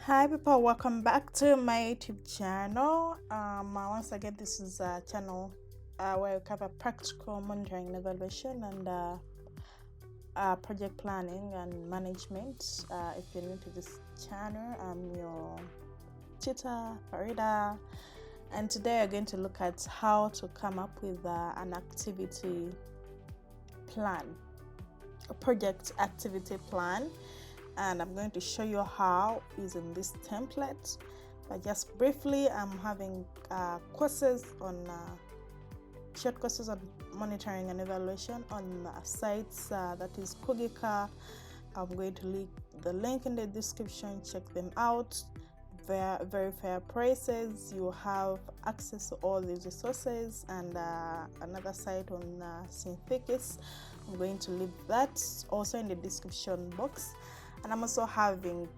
Hi people, welcome back to my YouTube channel. Once again, this is a channel where we cover practical monitoring and evaluation and project planning and management. If you're new to this channel, I'm your tutor Farida, and today we're going to look at how to come up with an activity plan, a project activity plan. And I'm going to show you how using this template. But just briefly, I'm having courses on short courses on monitoring and evaluation on sites that is Kugika. I'm going to leave the link in the description. Check them out. Very fair prices. You have access to all these resources and another site on Synthekis. I'm going to leave that also in the description box. And I'm also having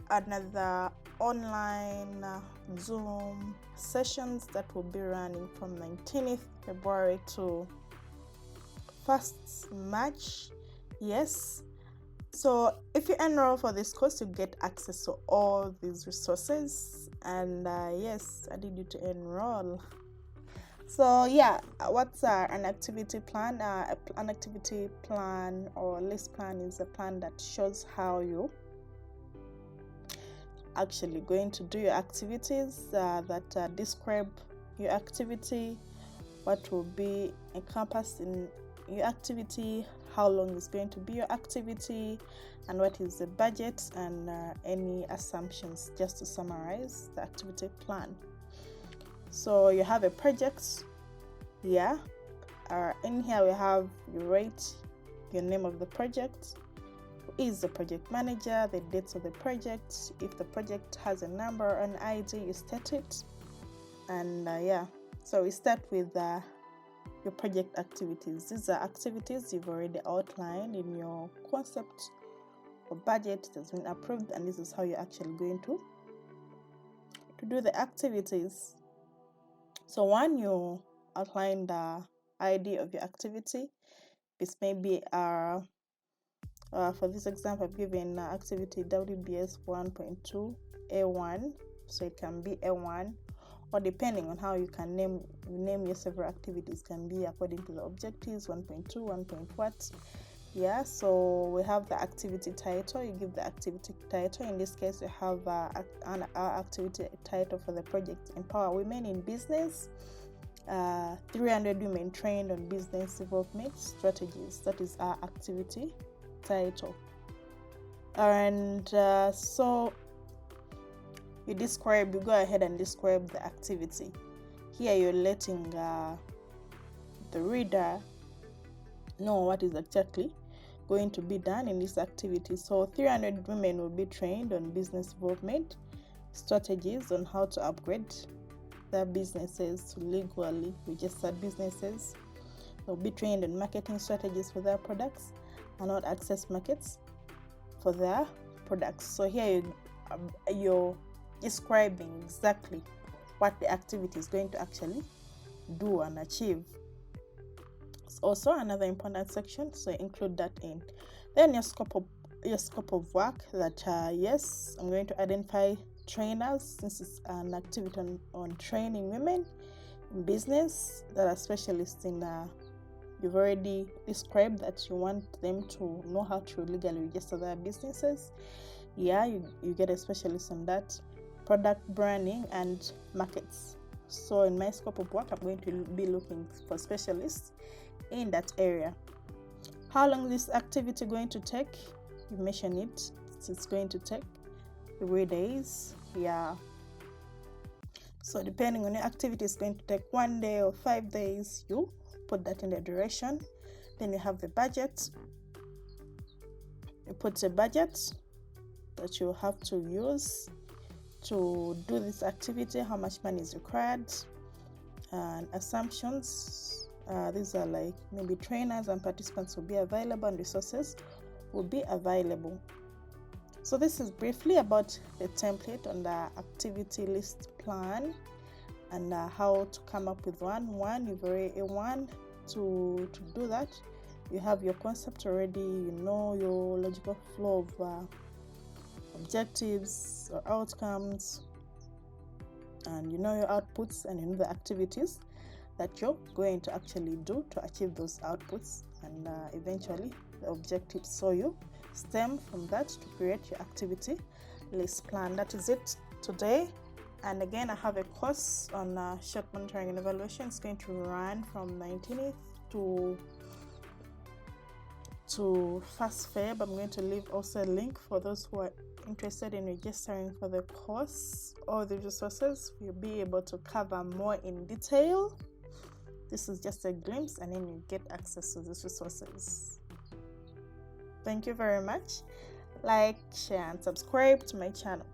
another online Zoom sessions that will be running from 19th February to 1st March. Yes. So if you enroll for this course, you get access to all these resources. And yes, I need you to enroll. So yeah, what's an activity plan? An activity plan or list plan is a plan that shows how you actually going to do your activities, that describe your activity, what will be encompassed in your activity, how long is going to be your activity, and what is the budget, and any assumptions, just to summarize the activity plan. So you have a project, yeah. In here we have you rate your name of the project, who is the project manager, the dates of the project. If the project has a number, an ID, you state it. And yeah, so we start with your project activities. These are activities you've already outlined in your concept or budget. It has been approved, and this is how you're actually going to do the activities. So one, you outline the ID of your activity. This may be for this example, I've given activity WBS 1.2 A1, so it can be A1, or depending on how you can name your several activities, can be according to the objectives 1.2, 1. What. Yeah, so we have the activity title. You give the activity title. In this case, we have an activity title for the project: Empower Women in Business. 300 women trained on business development strategies. That is our activity title. And so you go ahead and describe the activity. Here you're letting the reader know what is exactly going to be done in this activity. So 300 women will be trained on business development strategies on how to upgrade their businesses to legally registered businesses. They'll be trained on marketing strategies for their products and not access markets for their products. So here you're describing exactly what the activity is going to actually do and achieve. It's also another important section, so include that in. Then your scope of work, that yes, I'm going to identify trainers, since it's an activity on training women in business that are specialists in you've already described that you want them to know how to legally register their businesses. Yeah, you get a specialist on that. Product branding and markets. So in my scope of work, I'm going to be looking for specialists in that area. How long is this activity going to take? You mention it. It's going to take 3 days. Yeah. So depending on your activity, it's going to take 1 day or 5 days. You put that in the duration. Then you have the budget. You put a budget that you have to use to do this activity, how much money is required, and assumptions. These are like maybe trainers and participants will be available and resources will be available. So this is briefly about the template on the activity list plan and how to come up with one. You've already to do that. You have your concept already. You know your logical flow of objectives or outcomes, and you know your outputs, and you know the activities that you're going to actually do to achieve those outputs and eventually the objectives. So you stem from that to create your activity list plan. That is it today. And again, I have a course on short monitoring and evaluation. It's going to run from 19th to 1st Feb. I'm going to leave also a link for those who are interested in registering for the course. All the resources will be able to cover more in detail. This is just a glimpse, and then you get access to these resources. Thank you very much. Like, share, and subscribe to my channel.